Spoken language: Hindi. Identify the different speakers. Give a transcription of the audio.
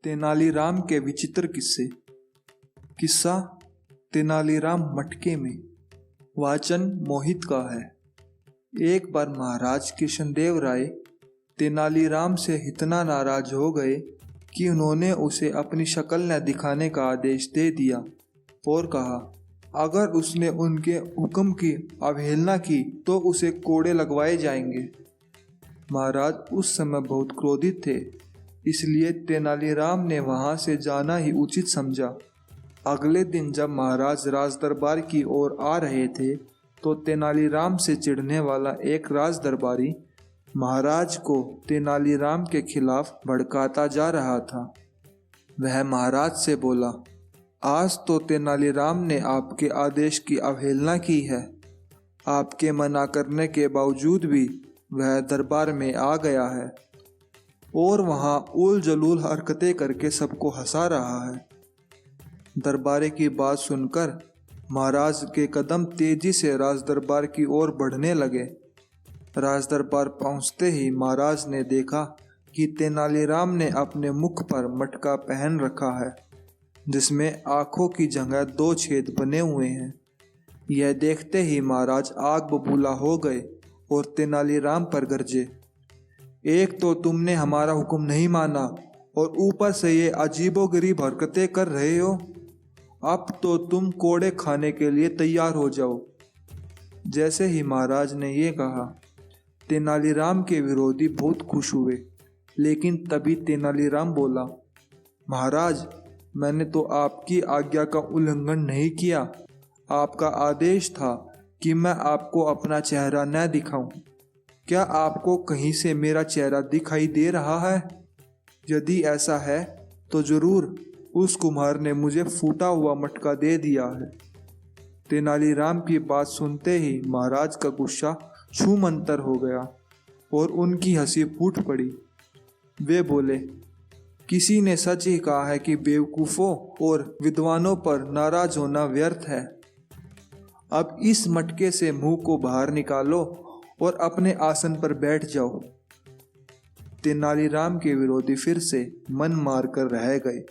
Speaker 1: तेनालीराम के विचित्र किस्से। किस्सा तेनालीराम मटके में। वाचन मोहित का है। एक बार महाराज कृष्णदेव राय तेनालीराम से इतना नाराज हो गए कि उन्होंने उसे अपनी शक्ल न दिखाने का आदेश दे दिया और कहा अगर उसने उनके हुक्म की अवहेलना की तो उसे कोड़े लगवाए जाएंगे। महाराज उस समय बहुत क्रोधित थे, इसलिए तेनालीराम ने वहां से जाना ही उचित समझा। अगले दिन जब महाराज राजदरबार की ओर आ रहे थे तो तेनालीराम से चिढ़ने वाला एक राजदरबारी महाराज को तेनालीराम के खिलाफ भड़काता जा रहा था। वह महाराज से बोला, आज तो तेनालीराम ने आपके आदेश की अवहेलना की है। आपके मना करने के बावजूद भी वह दरबार में आ गया है और वहां उल जलूल हरकतें करके सबको हंसा रहा है। दरबारे की बात सुनकर महाराज के कदम तेजी से राजदरबार की ओर बढ़ने लगे। राजदरबार पहुंचते ही महाराज ने देखा कि तेनालीराम ने अपने मुख पर मटका पहन रखा है जिसमें आंखों की जगह 2 छेद बने हुए हैं। यह देखते ही महाराज आग बबूला हो गए और तेनालीराम पर गरजे, एक तो तुमने हमारा हुक्म नहीं माना और ऊपर से ये अजीबोगरीब हरकतें कर रहे हो। अब तो तुम कोड़े खाने के लिए तैयार हो जाओ। जैसे ही महाराज ने ये कहा, तेनालीराम के विरोधी बहुत खुश हुए, लेकिन तभी तेनालीराम बोला, महाराज मैंने तो आपकी आज्ञा का उल्लंघन नहीं किया। आपका आदेश था कि मैं आपको अपना चेहरा न दिखाऊं। क्या आपको कहीं से मेरा चेहरा दिखाई दे रहा है? यदि ऐसा है तो जरूर उस कुम्हार ने मुझे फूटा हुआ मटका दे दिया है। तेनालीराम की बात सुनते ही महाराज का गुस्सा छूमंतर हो गया और उनकी हंसी फूट पड़ी। वे बोले, किसी ने सच ही कहा है कि बेवकूफ़ों और विद्वानों पर नाराज होना व्यर्थ है। अब इस मटके से मुंह को बाहर निकालो और अपने आसन पर बैठ जाओ। तेनालीराम के विरोधी फिर से मन मार कर रह गए।